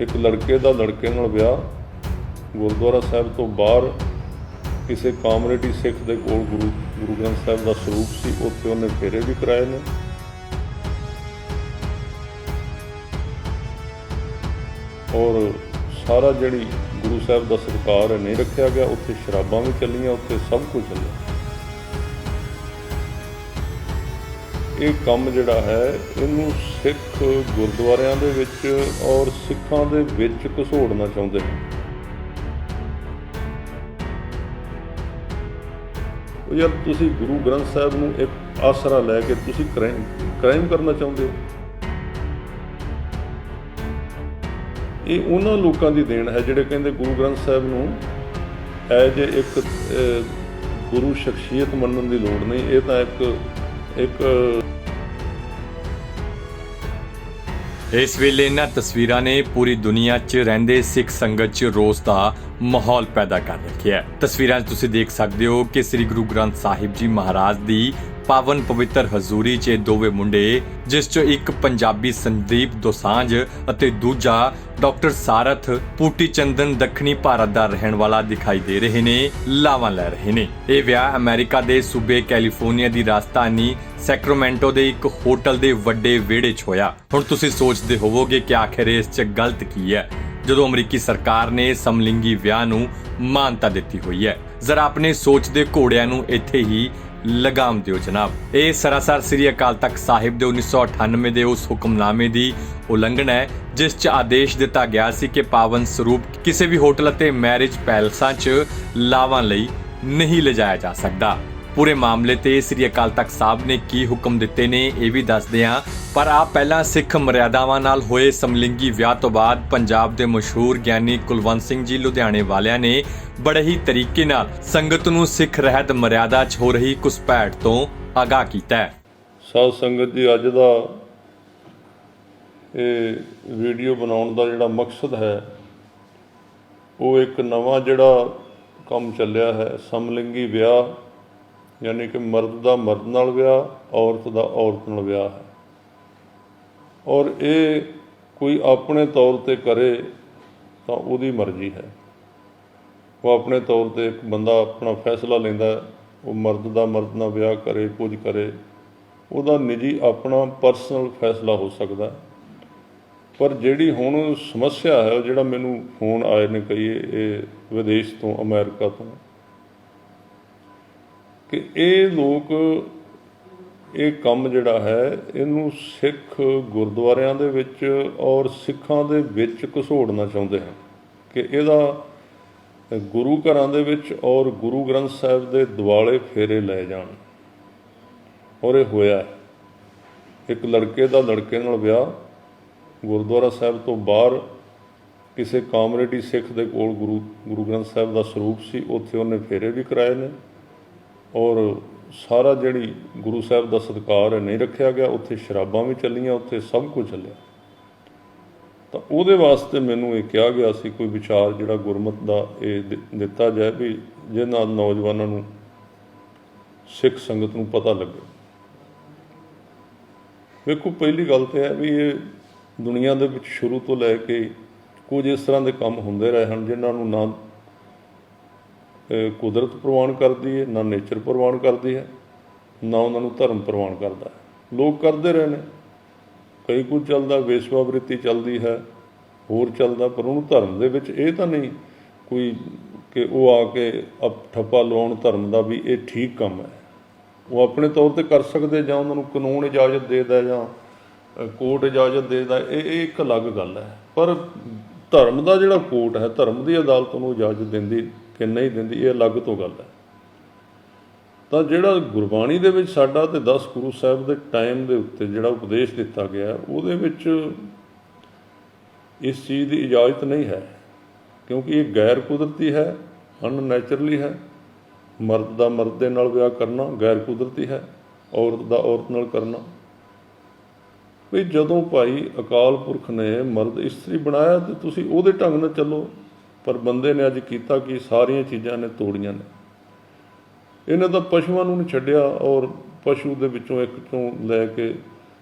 एक लड़के का लड़के नाल विआह गुरुद्वारा साहिब तो बाहर किसी कॉमरेडी सिख के कोल गुरु ग्रंथ साहिब का सरूप सी, उत्थे उन्हें फेरे भी कराए ने। और सारा जिहड़ी गुरु साहिब का सत्कार नहीं रखा गया, उत्थे शराबां भी चलियां, उत्थे सब कुछ चलिया। ये काम जिहड़ा है इनू सिख गुरुद्वारियां दे विच और सिखां दे विच घसोड़ना चाहुंदे हैं। यार तुसी गुरु ग्रंथ साहिब नूं एक आसरा लैके तुसी क्राइम करना चाहुंदे हो। ये उन्हां लोकां दी देन है जिहड़े कहंदे गुरु ग्रंथ साहिब नूं एज एक गुरु शख्सियत मनण दी लोड़ नहीं, ये तां एक इस वेले इन्हां तस्वीरां ने पूरी दुनिया 'ਚ ਰਹਿੰਦੇ सिख संगत 'ਚ रोस ਦਾ माहौल पैदा कर रखिਆ है। तस्वीरां 'ਚ ਤੁਸੀਂ देख सकते हो कि श्री गुरु ग्रंथ साहिब जी महाराज ਦੀ पावन पवित्र हजूरी 'ਚ ਦੋਵੇਂ ਮੁੰਡੇ, ਜਿਸ 'ਚੋਂ ਇੱਕ ਪੰਜਾਬੀ ਸੰਦੀਪ ਦੋਸਾਂਝ ਅਤੇ ਦੂਜਾ ਡਾਕਟਰ ਸਾਰਥ ਪੂਟੀ ਚੰਦਨ ਦੱਖਣੀ ਭਾਰਤ ਦਾ ਰਹਿਣ ਵਾਲਾ ਦਿਖਾਈ ਦੇ ਰਹੇ ਨੇ, ਲਾਵਾਂ ਲੈ ਰਹੇ ਨੇ। ਇਹ ਵਿਆਹ ਅਮਰੀਕਾ ਦੇ ਸੂਬੇ ਕੈਲੀਫੋਰਨੀਆ ਦੀ ਰਾਜਧਾਨੀ ਸੈਕਰਾਮੈਂਟੋ ਦੇ ਇੱਕ ਹੋਟਲ ਦੇ ਵੱਡੇ ਵਿਹੜੇ 'ਚ ਹੋਇਆ। ਹੁਣ ਤੁਸੀਂ ਸੋਚਦੇ ਹੋਵੋਗੇ ਕਿ ਆਖਿਰ ਇਸ 'ਚ ਗਲਤ ਕੀ ਹੈ ਜਦੋਂ ਅਮਰੀਕੀ ਸਰਕਾਰ ਨੇ ਸਮਲਿੰਗੀ ਵਿਆਹ ਨੂੰ ਮਾਨਤਾ ਦਿੱਤੀ ਹੋਈ ਹੈ। ਜ਼ਰਾ ਆਪਣੇ ਸੋਚ ਦੇ ਘੋੜਿਆਂ ਨੂੰ ਇੱਥੇ ਹੀ ਲਗਾਮ ਦਿਓ ਜਨਾਬ। ਇਹ ਸਰਾਸਰ ਸ੍ਰੀ ਅਕਾਲ ਤਖਤ ਸਾਹਿਬ ਦੇ 1998 ਦੇ ਉਸ ਹੁਕਮਨਾਮੇ ਦੀ ਉਲੰਘਣਾ ਹੈ ਜਿਸ 'ਚ ਆਦੇਸ਼ ਦਿੱਤਾ ਗਿਆ ਸੀ ਕਿ ਪਾਵਨ ਸਰੂਪ ਕਿਸੇ ਵੀ ਹੋਟਲ ਅਤੇ ਮੈਰਿਜ ਪੈਲਸਾਂ 'ਚ ਲਾਵਾਂ ਲਈ ਨਹੀਂ ਲਿਜਾਇਆ ਜਾ ਸਕਦਾ। ਪੂਰੇ ਮਾਮਲੇ ਤੇ ਸ੍ਰੀ ਅਕਾਲ ਤਖਤ ਸਾਹਿਬ ਨੇ ਕੀ ਹੁਕਮ ਦਿੱਤੇ ਨੇ ਇਹ ਵੀ ਦੱਸਦੇ ਹਾਂ, ਪਰ ਆ ਪਹਿਲਾਂ ਸਿੱਖ ਮਰਿਆਦਾਵਾਂ ਨਾਲ ਹੋਏ ਸਮਲਿੰਗੀ ਵਿਆਹ ਤੋਂ ਬਾਅਦ ਪੰਜਾਬ ਦੇ ਮਸ਼ਹੂਰ ਗਿਆਨੀ ਕੁਲਵੰਤ ਸਿੰਘ ਜੀ ਲੁਧਿਆਣੇ ਵਾਲਿਆਂ ਨੇ ਬੜੇ ਹੀ ਤਰੀਕੇ ਨਾਲ ਸੰਗਤ ਨੂੰ ਸਿੱਖ ਰਹਿਤ ਮਰਿਆਦਾ 'ਚ ਹੋ ਰਹੀ ਘੁਸਪੈਠ ਤੋਂ ਆਗਾਹ ਕੀਤਾ ਹੈ। ਸਾਧ ਸੰਗਤ ਜੀ, ਅੱਜ ਦਾ ਇਹ ਵੀਡੀਓ ਬਣਾਉਣ ਦਾ ਜਿਹੜਾ ਮਕਸਦ ਹੈ ਉਹ ਇੱਕ ਨਵਾਂ ਜਿਹੜਾ ਕੰਮ ਚੱਲਿਆ ਹੈ, ਸਮਲਿੰਗੀ ਵਿਆਹ, यानी कि मर्द का मर्द नाल विआह, औरत का औरत नाल विआह है। और ये कोई अपने तौर पर करे तो उसकी मर्जी है। वो अपने तौर पर एक बंदा अपना फैसला लेंदा, वो मर्द का मर्द नाल विआह करे, कुछ करे, उसका निजी अपना परसनल फैसला हो सकता। पर जिहड़ी हुण समस्या है, जिहड़ा मैनूं फोन आए ने कई ये विदेश तो, अमेरिका तो, कि ये लोग ये काम जिहड़ा है इनू सिख गुरुद्वारियां दे विच और सिखां दे विच घसोड़ना चाहुंदे हैं कि इहदा गुरु घरां दे विच और गुरु ग्रंथ साहिब दे दुआले फेरे लै जाण। और ये होया एक लड़के का लड़के नाल विआह गुरुद्वारा साहिब तो बाहर किसी कॉमरेडी सिख के कोल गुरु ग्रंथ साहिब का सरूप सी, उत्थे उन्हें फेरे भी कराए ने। और सारा जिहड़ी गुरु साहिब का सत्कार नहीं रखा गया, उत्थे शराबां भी चलियां, उत्थे सब कुछ चलिया। तो उहदे वास्ते मैनूं ये कहा गया सी कोई विचार जिहड़ा गुरमत का ये दिता जाए भी जिह नाल नौजवानों नूं सिख संगत नूं पता लगे। वेखो, पहली गल तो है भी ये दुनिया दे विच शुरू तो लैके कुछ इस तरह के काम होंदे रहे हैं जिन्हां नूं ना कुदरत प्रवान करती है, ना नेचर प्रवान करती है, ना उन्होंने धर्म प्रवान करता है। लोग करते रहे हैं, कई कुछ चलता, वेश्यावृत्ति चलती है, होर चलता, पर उन्होंने धर्म दे विच ये तो नहीं कोई कि वो आके ठप्पा लाउण धर्म का भी ये ठीक काम है। वो अपने तौर पर कर सकते, जां उन्होंने कानून इजाजत देता, जां कोर्ट इजाजत देता, ये एक अलग गल है। पर धर्म का जिहड़ा कोर्ट है, धर्म की अदालत उन्होंने इजाजत देंदी कि नहीं देंदी, ये अलग तो गल है। तो जिहड़ा गुरबाणी दे विच साडा ते 10 गुरु साहिब दे टाइम दे उत्ते जिहड़ा उपदेश दिता गया, उहदे विच इस चीज़ की इजाजत नहीं है, क्योंकि ये गैर कुदरती है, अननैचुरली है। मर्द का मर्द दे नाल विआह करना गैर कुदरती है, औरत का औरत नाल करना। भी जदों भाई अकाल पुरख ने मर्द इस्त्री बनाया तो तुसीं उहदे ढंग नाल चलो, पर बंदे ने अज कीता कि सारिया चीज़ां ने तोड़ियां ने। इन्हें तो पशुओं नूं नहीं छड्डिया, और पशु दे विचों एक चों लैके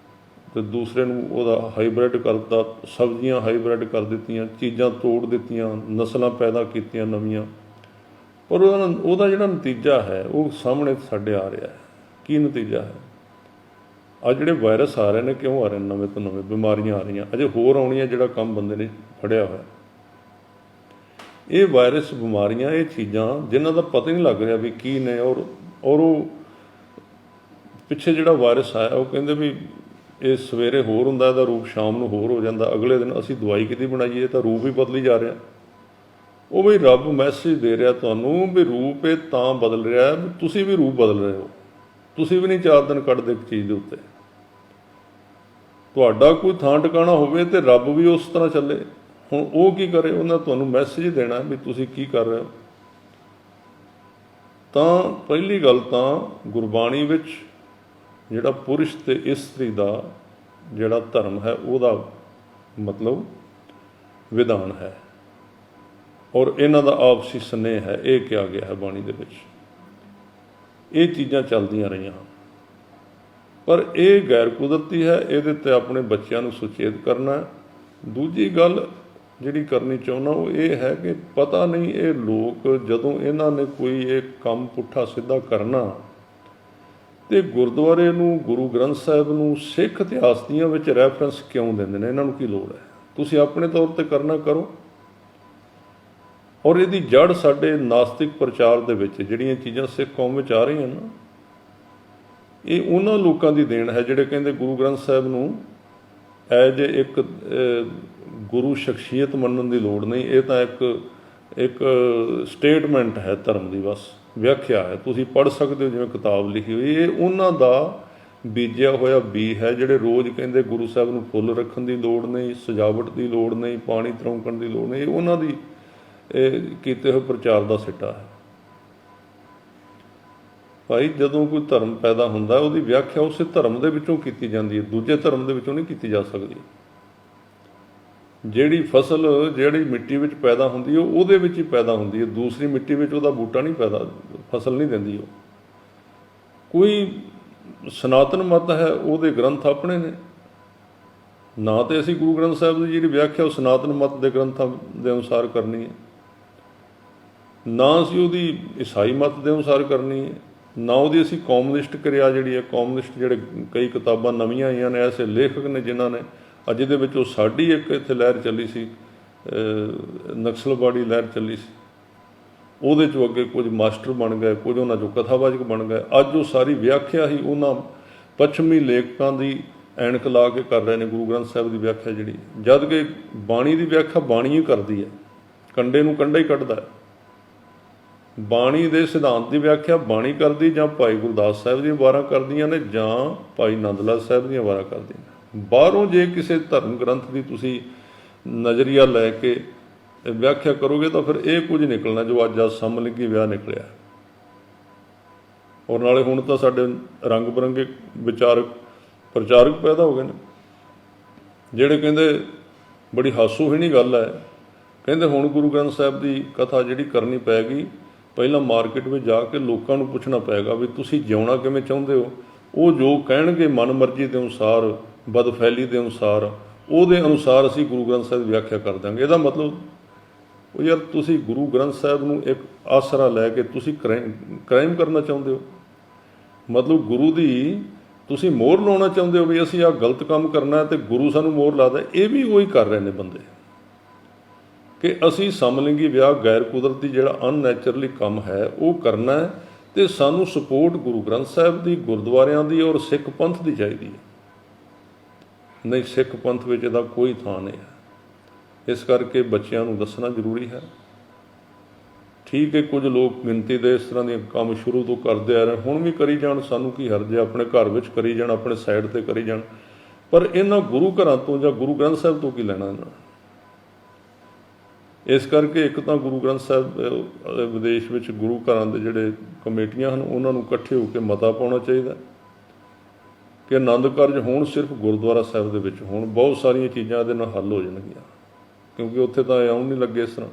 ਤੇ ਦੂਸਰੇ ਨੂੰ ਉਹਦਾ ਹਾਈਬ੍ਰਿਡ ਕਰਤਾ, ਸਬਜ਼ੀਆਂ ਹਾਈਬ੍ਰਿਡ ਕਰ ਦਿੱਤੀਆਂ, ਚੀਜ਼ਾਂ ਤੋੜ ਦਿੱਤੀਆਂ, ਨਸਲਾਂ ਪੈਦਾ ਕੀਤੀਆਂ ਨਵੀਆਂ। ਪਰ ਉਹਦਾ ਜਿਹੜਾ ਨਤੀਜਾ ਹੈ ਉਹ ਸਾਹਮਣੇ ਸਾਡੇ ਆ ਰਿਹਾ ਹੈ। ਕੀ ਨਤੀਜਾ ਹੈ? ਆ ਜਿਹੜੇ ਵਾਇਰਸ ਆ ਰਹੇ ਨੇ, ਕਿਉਂ ਆ ਰਹੇ ਨੇ? ਨਵੇਂ ਤੋਂ ਨਵੇਂ ਬਿਮਾਰੀਆਂ ਆ ਰਹੀਆਂ, ਅਜੇ ਹੋਰ ਆਉਣੀਆਂ, ਜਿਹੜਾ ਕੰਮ ਬੰਦੇ ਨੇ ਫੜਿਆ ਹੋਇਆ। ਇਹ ਵਾਇਰਸ, ਬਿਮਾਰੀਆਂ, ਇਹ ਚੀਜ਼ਾਂ ਜਿਨ੍ਹਾਂ ਦਾ ਪਤਾ ਹੀ ਨਹੀਂ ਲੱਗ ਰਿਹਾ ਵੀ ਕੀ ਨੇ। ਔਰ ਉਹ ਪਿੱਛੇ ਜਿਹੜਾ ਵਾਇਰਸ ਆਇਆ, ਉਹ ਕਹਿੰਦੇ ਵੀ ਇਹ ਸਵੇਰੇ ਹੋਰ ਹੁੰਦਾ, ਇਹਦਾ ਰੂਪ ਸ਼ਾਮ ਨੂੰ ਹੋਰ ਹੋ ਜਾਂਦਾ, ਅਗਲੇ ਦਿਨ ਅਸੀਂ ਦਵਾਈ ਕਿਹਦੀ ਬਣਾਈਏ, ਤਾਂ ਰੂਪ ਹੀ ਬਦਲੀ ਜਾ ਰਿਹਾ। ਉਹ ਵੀ ਰੱਬ ਮੈਸੇਜ ਦੇ ਰਿਹਾ ਤੁਹਾਨੂੰ ਵੀ ਰੂਪ ਇਹ ਤਾਂ ਬਦਲ ਰਿਹਾ ਵੀ ਤੁਸੀਂ ਵੀ ਰੂਪ ਬਦਲ ਰਹੇ ਹੋ। ਤੁਸੀਂ ਵੀ ਨਹੀਂ 4 ਦਿਨ ਕੱਢਦੇ ਇੱਕ ਚੀਜ਼ ਦੇ ਉੱਤੇ। ਤੁਹਾਡਾ ਕੋਈ ਥਾਂ ਟਿਕਾਣਾ ਹੋਵੇ ਤੇ ਰੱਬ ਵੀ ਉਸ ਤਰ੍ਹਾਂ ਚੱਲੇ। ਹੁਣ ਉਹ ਕੀ ਕਰੇ? ਉਹਨਾਂ ਤੁਹਾਨੂੰ ਮੈਸੇਜ ਦੇਣਾ ਵੀ ਤੁਸੀਂ ਕੀ ਕਰ ਰਹੇ ਹੋ। ਤਾਂ ਪਹਿਲੀ ਗੱਲ ਤਾਂ ਗੁਰਬਾਣੀ ਵਿੱਚ ਜਿਹੜਾ ਪੁਰਸ਼ ਤੇ ਇਸਤਰੀ ਦਾ ਜਿਹੜਾ ਧਰਮ ਹੈ, ਉਹਦਾ ਮਤਲਬ ਵਿਧਾਨ ਹੈ, ਔਰ ਇਹਨਾਂ ਦਾ ਆਪਸੀ ਸਨੇਹ ਹੈ, ਇਹ ਕਿਹਾ ਗਿਆ ਹੈ ਬਾਣੀ ਦੇ ਵਿੱਚ। ਇਹ ਚੀਜ਼ਾਂ ਚੱਲਦੀਆਂ ਰਹੀਆਂ, ਪਰ ਇਹ ਗੈਰ ਕੁਦਰਤੀ ਹੈ। ਇਹਦੇ 'ਤੇ ਆਪਣੇ ਬੱਚਿਆਂ ਨੂੰ ਸੁਚੇਤ ਕਰਨਾ। ਦੂਜੀ ਗੱਲ ਜਿਹੜੀ ਕਰਨੀ ਚਾਹੁੰਦਾ ਉਹ ਇਹ ਹੈ ਕਿ ਪਤਾ ਨਹੀਂ ਇਹ ਲੋਕ ਜਦੋਂ ਇਹਨਾਂ ਨੇ ਕੋਈ ਇਹ ਕੰਮ ਪੁੱਠਾ ਸਿੱਧਾ ਕਰਨਾ ਤੇ ਗੁਰਦੁਆਰੇ ਨੂੰ, ਗੁਰੂ ਗ੍ਰੰਥ ਸਾਹਿਬ ਨੂੰ ਸਿੱਖ ਇਤਿਹਾਸ ਦੀਆਂ ਵਿੱਚ ਰੈਫਰੈਂਸ ਕਿਉਂ ਦਿੰਦੇ ਨੇ? ਇਹਨਾਂ ਨੂੰ ਕੀ ਲੋੜ ਹੈ? ਤੁਸੀਂ ਆਪਣੇ ਤੌਰ ਤੇ ਕਰਨਾ ਕਰੋ। ਔਰ ਇਹਦੀ ਜੜ ਸਾਡੇ ਨਾਸਤਿਕ ਪ੍ਰਚਾਰ ਦੇ ਵਿੱਚ ਜਿਹੜੀਆਂ ਚੀਜ਼ਾਂ ਸਿੱਖ ਕੌਮ ਵਿੱਚ ਆ ਰਹੀਆਂ ਨਾ, ਇਹ ਉਹਨਾਂ ਲੋਕਾਂ ਦੀ ਦੇਣ ਹੈ ਜਿਹੜੇ ਕਹਿੰਦੇ ਗੁਰੂ ਗ੍ਰੰਥ ਸਾਹਿਬ ਨੂੰ ਐਜ ਇੱਕ ਗੁਰੂ ਸ਼ਖਸੀਅਤ ਮੰਨਣ ਦੀ ਲੋੜ ਨਹੀਂ, ਇਹ ਤਾਂ ਇੱਕ ਸਟੇਟਮੈਂਟ ਹੈ ਧਰਮ ਦੀ, ਬਸ ਵਿਆਖਿਆ ਹੈ। ਤੁਸੀਂ ਪੜ੍ਹ ਸਕਦੇ ਹੋ ਜਿਵੇਂ ਕਿਤਾਬ ਲਿਖੀ ਹੋਈ। ਇਹ ਉਹਨਾਂ ਦਾ ਬੀਜਿਆ ਹੋਇਆ ਬੀ ਹੈ ਜਿਹੜੇ ਰੋਜ਼ ਕਹਿੰਦੇ ਗੁਰੂ ਸਾਹਿਬ ਨੂੰ ਫੁੱਲ ਰੱਖਣ ਦੀ ਲੋੜ ਨਹੀਂ, ਸਜਾਵਟ ਦੀ ਲੋੜ ਨਹੀਂ, ਪਾਣੀ ਤਰੋਂਕਣ ਦੀ ਲੋੜ ਨਹੀਂ। ਇਹ ਉਹਨਾਂ ਦੀ ਕੀਤੇ ਹੋਏ ਪ੍ਰਚਾਰ ਦਾ ਸਿੱਟਾ ਹੈ। ਭਾਈ ਜਦੋਂ ਕੋਈ ਧਰਮ ਪੈਦਾ ਹੁੰਦਾ ਉਹਦੀ ਵਿਆਖਿਆ ਉਸੇ ਧਰਮ ਦੇ ਵਿੱਚੋਂ ਕੀਤੀ ਜਾਂਦੀ ਹੈ, ਦੂਜੇ ਧਰਮ ਦੇ ਵਿੱਚੋਂ ਨਹੀਂ ਕੀਤੀ ਜਾ ਸਕਦੀ। ਜਿਹੜੀ ਫਸਲ ਜਿਹੜੀ ਮਿੱਟੀ ਵਿੱਚ ਪੈਦਾ ਹੁੰਦੀ ਹੈ ਉਹਦੇ ਵਿੱਚ ਹੀ ਪੈਦਾ ਹੁੰਦੀ ਹੈ, ਦੂਸਰੀ ਮਿੱਟੀ ਵਿੱਚ ਉਹਦਾ ਬੂਟਾ ਨਹੀਂ ਪੈਦਾ, ਫਸਲ ਨਹੀਂ ਦਿੰਦੀ ਉਹ। ਕੋਈ ਸਨਾਤਨ ਮਤ ਹੈ, ਉਹਦੇ ਗ੍ਰੰਥ ਆਪਣੇ ਨੇ ਨਾ, ਤੇ ਅਸੀਂ ਗੁਰੂ ਗ੍ਰੰਥ ਸਾਹਿਬ ਦੀ ਜਿਹੜੀ ਵਿਆਖਿਆ ਉਹ ਸਨਾਤਨ ਮਤ ਦੇ ਗ੍ਰੰਥਾਂ ਦੇ ਅਨੁਸਾਰ ਕਰਨੀ ਹੈ, ਨਾ ਅਸੀਂ ਉਹਦੀ ਈਸਾਈ ਮਤ ਦੇ ਅਨੁਸਾਰ ਕਰਨੀ ਹੈ, ਨਾ ਉਹਦੀ ਅਸੀਂ ਕੌਮਨਿਸਟ ਕਿਰਿਆ ਜਿਹੜੀ ਹੈ, ਕੌਮਨਿਸਟ ਜਿਹੜੇ ਕਈ ਕਿਤਾਬਾਂ ਨਵੀਆਂ ਆਈਆਂ ਨੇ, ਐਸੇ ਲੇਖਕ ਨੇ ਜਿਨ੍ਹਾਂ ਨੇ ਅੱਜ ਦੇ ਵਿੱਚ, ਉਹ ਸਾਡੀ ਇੱਕ ਇੱਥੇ ਲਹਿਰ ਚੱਲੀ ਸੀ, ਨਕਸਲਵਾੜੀ ਲਹਿਰ ਚੱਲੀ ਸੀ, ਉਹਦੇ 'ਚੋਂ ਅੱਗੇ ਕੁਝ ਮਾਸਟਰ ਬਣ ਗਏ, ਕੁਝ ਉਹਨਾਂ 'ਚੋਂ ਕਥਾਵਾਚਕ ਬਣ ਗਏ। ਅੱਜ ਉਹ ਸਾਰੀ ਵਿਆਖਿਆ ਹੀ ਉਹਨਾਂ ਪੱਛਮੀ ਲੇਖਕਾਂ ਦੀ ਐਨਕ ਲਾ ਕੇ ਕਰ ਰਹੇ ਨੇ ਗੁਰੂ ਗ੍ਰੰਥ ਸਾਹਿਬ ਦੀ ਵਿਆਖਿਆ ਜਿਹੜੀ, ਜਦ ਕਿ ਬਾਣੀ ਦੀ ਵਿਆਖਿਆ ਬਾਣੀ ਹੀ ਕਰਦੀ ਹੈ, ਕੰਡੇ ਨੂੰ ਕੰਡਾ ਹੀ ਕੱਢਦਾ ਹੈ। ਬਾਣੀ ਦੇ ਸਿਧਾਂਤ ਦੀ ਵਿਆਖਿਆ ਬਾਣੀ ਕਰਦੀ, ਜਾਂ ਭਾਈ ਗੁਰਦਾਸ ਸਾਹਿਬ ਦੀਆਂ ਵਾਰਾਂ ਕਰਦੀਆਂ ਨੇ, ਜਾਂ ਭਾਈ ਨੰਦ ਲਾਲ ਸਾਹਿਬ ਦੀਆਂ ਵਾਰਾਂ ਕਰਦੀਆਂ ਨੇ। ਬਾਹਰੋਂ ਜੇ ਕਿਸੇ ਧਰਮ ਗ੍ਰੰਥ ਦੀ ਤੁਸੀਂ ਨਜ਼ਰੀਆ ਲੈ ਕੇ ਵਿਆਖਿਆ ਕਰੋਗੇ ਤਾਂ ਫਿਰ ਇਹ ਕੁਝ ਨਿਕਲਣਾ ਜੋ ਅੱਜ ਸਮਲਿੰਗੀ ਵਿਆਹ ਨਿਕਲਿਆ। ਔਰ ਨਾਲੇ ਹੁਣ ਤਾਂ ਸਾਡੇ ਰੰਗ ਬਿਰੰਗੇ ਪ੍ਰਚਾਰਕ ਪੈਦਾ ਹੋ ਗਏ ਨੇ ਜਿਹੜੇ ਕਹਿੰਦੇ, ਬੜੀ ਹਾਸੋਹੀਣੀ ਗੱਲ ਹੈ, ਕਹਿੰਦੇ ਹੁਣ ਗੁਰੂ ਗ੍ਰੰਥ ਸਾਹਿਬ ਦੀ ਕਥਾ ਜਿਹੜੀ ਕਰਨੀ ਪਏਗੀ, ਪਹਿਲਾਂ ਮਾਰਕੀਟ ਵਿੱਚ ਜਾ ਕੇ ਲੋਕਾਂ ਨੂੰ ਪੁੱਛਣਾ ਪਏਗਾ ਵੀ ਤੁਸੀਂ ਜਿਉਣਾ ਕਿਵੇਂ ਚਾਹੁੰਦੇ ਹੋ। ਉਹ ਜੋ ਕਹਿਣਗੇ ਮਨ ਮਰਜ਼ੀ ਦੇ ਅਨੁਸਾਰ, ਬਦਫੈਲੀ ਦੇ ਅਨੁਸਾਰ, ਉਹਦੇ ਅਨੁਸਾਰ ਅਸੀਂ ਗੁਰੂ ਗ੍ਰੰਥ ਸਾਹਿਬ ਦੀ ਵਿਆਖਿਆ ਕਰ ਦਾਂਗੇ। ਇਹਦਾ ਮਤਲਬ ਉਹ ਯਾਰ ਤੁਸੀਂ ਗੁਰੂ ਗ੍ਰੰਥ ਸਾਹਿਬ ਨੂੰ ਇੱਕ ਆਸਰਾ ਲੈ ਕੇ ਤੁਸੀਂ ਕ੍ਰਾਈਮ ਕਰਨਾ ਚਾਹੁੰਦੇ ਹੋ। ਮਤਲਬ ਗੁਰੂ ਦੀ ਤੁਸੀਂ ਮੋਹਰ ਲਾਉਣਾ ਚਾਹੁੰਦੇ ਹੋ ਵੀ ਅਸੀਂ ਆਹ ਗਲਤ ਕੰਮ ਕਰਨਾ ਤੇ ਗੁਰੂ ਸਾਨੂੰ ਮੋਹਰ ਲਾਦਾ। ਇਹ ਵੀ ਉਹੀ ਕਰ ਰਹੇ ਨੇ ਬੰਦੇ ਕਿ ਅਸੀਂ ਸਮਲਿੰਗੀ ਵਿਆਹ ਗੈਰ ਕੁਦਰਤੀ ਜਿਹੜਾ ਅਨਨੈਚੁਰਲੀ ਕੰਮ ਹੈ ਉਹ ਕਰਨਾ ਹੈ, ਤੇ ਸਾਨੂੰ ਸਪੋਰਟ ਗੁਰੂ ਗ੍ਰੰਥ ਸਾਹਿਬ ਦੀ, ਗੁਰਦੁਆਰਿਆਂ ਦੀ ਔਰ ਸਿੱਖ ਪੰਥ ਦੀ ਚਾਹੀਦੀ ਹੈ। ਨਹੀਂ, ਸਿੱਖ ਪੰਥ ਵਿੱਚ ਇਹਦਾ ਕੋਈ ਥਾਂ ਨਹੀਂ ਹੈ। ਇਸ ਕਰਕੇ ਬੱਚਿਆਂ ਨੂੰ ਦੱਸਣਾ ਜ਼ਰੂਰੀ ਹੈ। ਠੀਕ ਹੈ, ਕੁਝ ਲੋਕ ਗਿਣਤੀ ਦੇ ਇਸ ਤਰ੍ਹਾਂ ਦੇ ਕੰਮ ਸ਼ੁਰੂ ਤੋਂ ਕਰਦੇ ਆ ਰਹੇ, ਹੁਣ ਵੀ ਕਰੀ ਜਾਣ, ਸਾਨੂੰ ਕੀ ਹਰਜ ਹੈ, ਆਪਣੇ ਘਰ ਵਿੱਚ ਕਰੀ ਜਾਣ, ਆਪਣੇ ਸਾਈਡ 'ਤੇ ਕਰੀ ਜਾਣ, ਪਰ ਇਹਨਾਂ ਗੁਰੂ ਘਰਾਂ ਤੋਂ ਜਾਂ ਗੁਰੂ ਗ੍ਰੰਥ ਸਾਹਿਬ ਤੋਂ ਕੀ ਲੈਣਾ ਇਹਨਾਂ। ਇਸ ਕਰਕੇ ਇੱਕ ਤਾਂ ਗੁਰੂ ਗ੍ਰੰਥ ਸਾਹਿਬ ਵਿਦੇਸ਼ ਵਿੱਚ ਗੁਰੂ ਘਰਾਂ ਦੇ ਜਿਹੜੇ ਕਮੇਟੀਆਂ ਹਨ ਉਹਨਾਂ ਨੂੰ ਇਕੱਠੇ ਹੋ ਕੇ ਮਤਾ ਪਾਉਣਾ ਚਾਹੀਦਾ ਕਿ ਆਨੰਦ ਕਾਰਜ ਹੋਣ ਸਿਰਫ ਗੁਰਦੁਆਰਾ ਸਾਹਿਬ ਦੇ ਵਿੱਚ ਹੋਣ। ਬਹੁਤ ਸਾਰੀਆਂ ਚੀਜ਼ਾਂ ਇਹਦੇ ਨਾਲ ਹੱਲ ਹੋ ਜਾਣਗੀਆਂ, ਕਿਉਂਕਿ ਉੱਥੇ ਤਾਂ ਆਉਣ ਨਹੀਂ ਲੱਗੇ ਇਸ ਤਰ੍ਹਾਂ।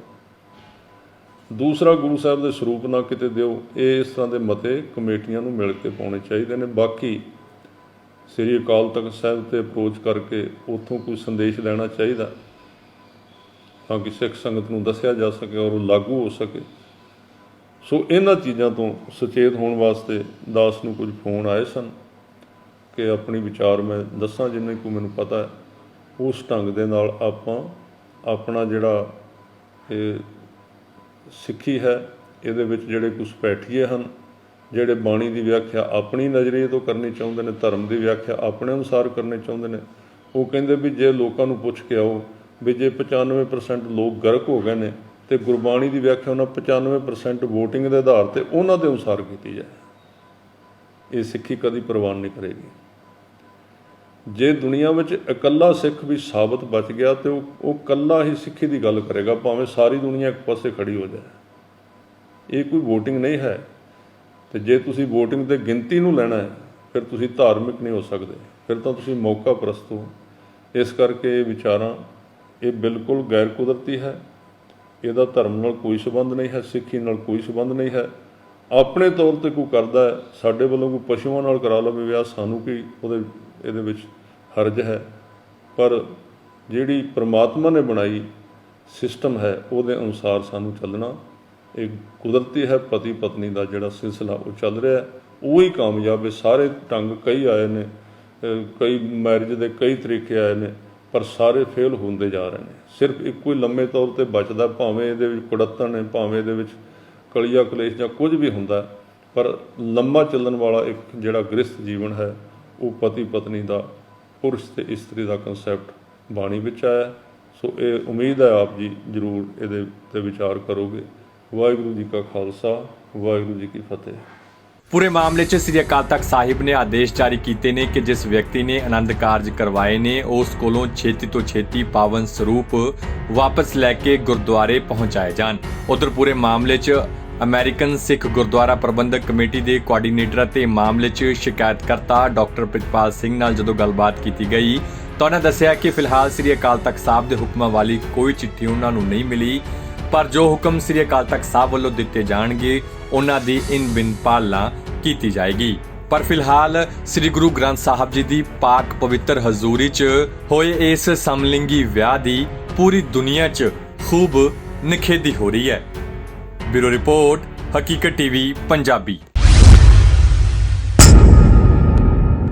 ਦੂਸਰਾ, ਗੁਰੂ ਸਾਹਿਬ ਦੇ ਸਰੂਪ ਨਾ ਕਿਤੇ ਦਿਓ, ਇਹ ਇਸ ਤਰ੍ਹਾਂ ਦੇ ਮਤੇ ਕਮੇਟੀਆਂ ਨੂੰ ਮਿਲ ਕੇ ਪਾਉਣੇ ਚਾਹੀਦੇ ਨੇ। ਬਾਕੀ ਸ੍ਰੀ ਅਕਾਲ ਤਖਤ ਸਾਹਿਬ 'ਤੇ ਅਪਰੋਚ ਕਰਕੇ ਉੱਥੋਂ ਕੋਈ ਸੰਦੇਸ਼ ਲੈਣਾ ਚਾਹੀਦਾ ਤਾਂ ਕਿ ਸਿੱਖ ਸੰਗਤ ਨੂੰ ਦੱਸਿਆ ਜਾ ਸਕੇ ਔਰ ਉਹ ਲਾਗੂ ਹੋ ਸਕੇ। ਸੋ ਇਹਨਾਂ ਚੀਜ਼ਾਂ ਤੋਂ ਸੁਚੇਤ ਹੋਣ ਵਾਸਤੇ ਦਾਸ ਨੂੰ ਕੁਝ ਫੋਨ ਆਏ ਸਨ ਕਿ ਆਪਣੀ ਵਿਚਾਰ ਮੈਂ ਦੱਸਾਂ ਜਿੰਨੇ ਕੁ ਮੈਨੂੰ ਪਤਾ ਹੈ, ਉਸ ਢੰਗ ਦੇ ਨਾਲ ਆਪਾਂ ਆਪਣਾ ਜਿਹੜਾ ਇਹ ਸਿੱਖੀ ਹੈ ਇਹਦੇ ਵਿੱਚ ਜਿਹੜੇ ਘੁਸਪੈਠੀਏ ਹਨ, ਜਿਹੜੇ ਬਾਣੀ ਦੀ ਵਿਆਖਿਆ ਆਪਣੀ ਨਜ਼ਰੀਏ ਤੋਂ ਕਰਨੀ ਚਾਹੁੰਦੇ ਨੇ, ਧਰਮ ਦੀ ਵਿਆਖਿਆ ਆਪਣੇ ਅਨੁਸਾਰ ਕਰਨੀ ਚਾਹੁੰਦੇ ਨੇ, ਉਹ ਕਹਿੰਦੇ ਵੀ ਜੇ ਲੋਕਾਂ ਨੂੰ ਪੁੱਛ ਕੇ ਆਓ ਵੀ ਜੇ 95% ਲੋਕ ਗਰਕ ਹੋ ਗਏ ਨੇ ਤੇ ਗੁਰਬਾਣੀ ਦੀ ਵਿਆਖਿਆ ਉਹਨਾਂ 95% ਵੋਟਿੰਗ ਦੇ ਆਧਾਰ ਤੇ ਉਹਨਾਂ ਦੇ ਅਨੁਸਾਰ ਕੀਤੀ ਜਾਏ, ਇਹ ਸਿੱਖੀ ਕਦੀ ਪ੍ਰਵਾਨ ਨਹੀਂ ਕਰੇਗੀ। ਜੇ ਦੁਨੀਆ ਵਿੱਚ ਇਕੱਲਾ ਸਿੱਖ ਵੀ ਸਾਬਤ ਬਚ ਗਿਆ ਤੇ ਉਹ ਇਕੱਲਾ ਹੀ ਸਿੱਖੀ ਦੀ ਗੱਲ ਕਰੇਗਾ, ਭਾਵੇਂ ਸਾਰੀ ਦੁਨੀਆ ਇੱਕ ਪਾਸੇ ਖੜੀ ਹੋ ਜਾਏ। ਇਹ ਕੋਈ ਵੋਟਿੰਗ ਨਹੀਂ ਹੈ। ਤੇ ਜੇ ਤੁਸੀਂ ਵੋਟਿੰਗ ਦੇ ਗਿਣਤੀ ਨੂੰ ਲੈਣਾ ਹੈ ਫਿਰ ਤੁਸੀਂ ਧਾਰਮਿਕ ਨਹੀਂ ਹੋ ਸਕਦੇ, ਫਿਰ ਤਾਂ ਤੁਸੀਂ ਮੌਕਾ ਪ੍ਰਸਤ ਹੋ। ਇਸ ਕਰਕੇ ਇਹ ਵਿਚਾਰਾਂ ਇਹ ਬਿਲਕੁਲ ਗੈਰ ਕੁਦਰਤੀ ਹੈ, ਇਹਦਾ ਧਰਮ ਨਾਲ ਕੋਈ ਸੰਬੰਧ ਨਹੀਂ ਹੈ, ਸਿੱਖੀ ਨਾਲ ਕੋਈ ਸੰਬੰਧ ਨਹੀਂ ਹੈ। ਆਪਣੇ ਤੌਰ 'ਤੇ ਕੋਈ ਕਰਦਾ ਹੈ, ਸਾਡੇ ਵੱਲੋਂ ਕੋਈ ਪਸ਼ੂਆਂ ਨਾਲ ਕਰਾ ਲਵੇ ਵਿਆਹ, ਸਾਨੂੰ ਕੀ ਇਹਦੇ ਵਿੱਚ ਹਰਜ ਹੈ। ਪਰ ਜਿਹੜੀ ਪ੍ਰਮਾਤਮਾ ਨੇ ਬਣਾਈ ਸਿਸਟਮ ਹੈ ਉਹਦੇ ਅਨੁਸਾਰ ਸਾਨੂੰ ਚੱਲਣਾ ਇਹ ਕੁਦਰਤੀ ਹੈ। ਪਤੀ ਪਤਨੀ ਦਾ ਜਿਹੜਾ ਸਿਲਸਿਲਾ ਉਹ ਚੱਲ ਰਿਹਾ, ਉਹ ਹੀ ਕਾਮਯਾਬ ਹੈ। ਸਾਰੇ ਢੰਗ ਕਈ ਆਏ ਨੇ, ਕਈ ਮੈਰਿਜ ਦੇ ਕਈ ਤਰੀਕੇ ਆਏ ਨੇ, ਪਰ ਸਾਰੇ ਫੇਲ ਹੁੰਦੇ ਜਾ ਰਹੇ ਨੇ। ਸਿਰਫ ਇੱਕੋ ਹੀ ਲੰਮੇ ਤੌਰ 'ਤੇ ਬਚਦਾ, ਭਾਵੇਂ ਇਹਦੇ ਵਿੱਚ ਕੁੜੱਤਣ ਨੇ, ਭਾਵੇਂ ਇਹਦੇ ਵਿੱਚ ਕਲੀਆ ਕਲੇਸ਼ ਜਾਂ ਕੁਝ ਵੀ ਹੁੰਦਾ, ਪਰ ਲੰਮਾ ਚੱਲਣ ਵਾਲਾ ਇੱਕ ਜਿਹੜਾ ਗ੍ਰਸਥ ਜੀਵਨ ਹੈ ਉਹ ਪਤੀ ਪਤਨੀ ਦਾ, ਪੁਰਸ਼ ਤੇ ਇਸਤਰੀ ਦਾ ਕਨਸੈਪਟ ਬਾਣੀ ਵਿੱਚ ਆਇਆ। ਸੋ ਇਹ ਉਮੀਦ ਹੈ ਆਪ ਜੀ ਜ਼ਰੂਰ ਇਹਦੇ 'ਤੇ ਵਿਚਾਰ ਕਰੋਗੇ। ਵਾਹਿਗੁਰੂ ਜੀ ਕਾ ਖਾਲਸਾ, ਵਾਹਿਗੁਰੂ ਜੀ ਕੀ ਫਤਿਹ। ਪੂਰੇ ਮਾਮਲੇ 'ਚ ਸ੍ਰੀ ਅਕਾਲ ਤਖਤ ਸਾਹਿਬ ਨੇ ਆਦੇਸ਼ ਜਾਰੀ ਕੀਤੇ ਨੇ ਕਿ ਜਿਸ ਵਿਅਕਤੀ ਨੇ ਆਨੰਦ ਕਾਰਜ ਕਰਵਾਏ ਨੇ ਉਸ ਕੋਲੋਂ ਛੇਤੀ ਤੋਂ ਛੇਤੀ ਪਾਵਨ ਸਰੂਪ ਵਾਪਸ ਲੈ ਕੇ ਗੁਰਦੁਆਰੇ ਪਹੁੰਚਾਏ ਜਾਣ। ਉਧਰ ਪੂਰੇ ਮਾਮਲੇ 'ਚ ਅਮਰੀਕਨ ਸਿੱਖ ਗੁਰਦੁਆਰਾ ਪ੍ਰਬੰਧਕ ਕਮੇਟੀ ਦੇ ਕੋਆਰਡੀਨੇਟਰ ਅਤੇ ਮਾਮਲੇ 'ਚ ਸ਼ਿਕਾਇਤਕਰਤਾ ਡਾਕਟਰ ਪ੍ਰਿਤਪਾਲ ਸਿੰਘ ਨਾਲ ਜਦੋਂ ਗੱਲਬਾਤ ਕੀਤੀ ਗਈ ਤਾਂ ਉਹਨਾਂ ਦੱਸਿਆ ਕਿ ਫਿਲਹਾਲ ਸ੍ਰੀ ਅਕਾਲ ਤਖਤ ਸਾਹਿਬ ਦੇ ਹੁਕਮਾਂ ਵਾਲੀ ਕੋਈ ਚਿੱਠੀ ਉਹਨਾਂ ਨੂੰ ਨਹੀਂ ਮਿਲੀ, ਪਰ ਜੋ ਹੁਕਮ ਸ੍ਰੀ ਅਕਾਲ ਤਖਤ ਸਾਹਿਬ ਵੱਲੋਂ ਦਿੱਤੇ ਜਾਣਗੇ ਉਹਨਾਂ ਦੀ ਇਨ ਬਿਨ ਪਾਲਣਾ ਕੀਤੀ ਜਾਏਗੀ। ਪਰ ਫਿਲਹਾਲ ਸ੍ਰੀ ਗੁਰੂ ਗ੍ਰੰਥ ਸਾਹਿਬ ਜੀ ਦੀ ਪਾਕ ਪਵਿੱਤਰ ਹਜ਼ੂਰੀ 'ਚ ਹੋਏ ਇਸ ਸਮਲਿੰਗੀ ਵਿਆਹ ਦੀ ਪੂਰੀ ਦੁਨੀਆ 'ਚ ਖੂਬ ਨਿਖੇਧੀ ਹੋ ਰਹੀ ਹੈ। ਬਿਊਰੋ ਰਿਪੋਰਟ, ਹਕੀਕਤ ਟੀਵੀ ਪੰਜਾਬੀ।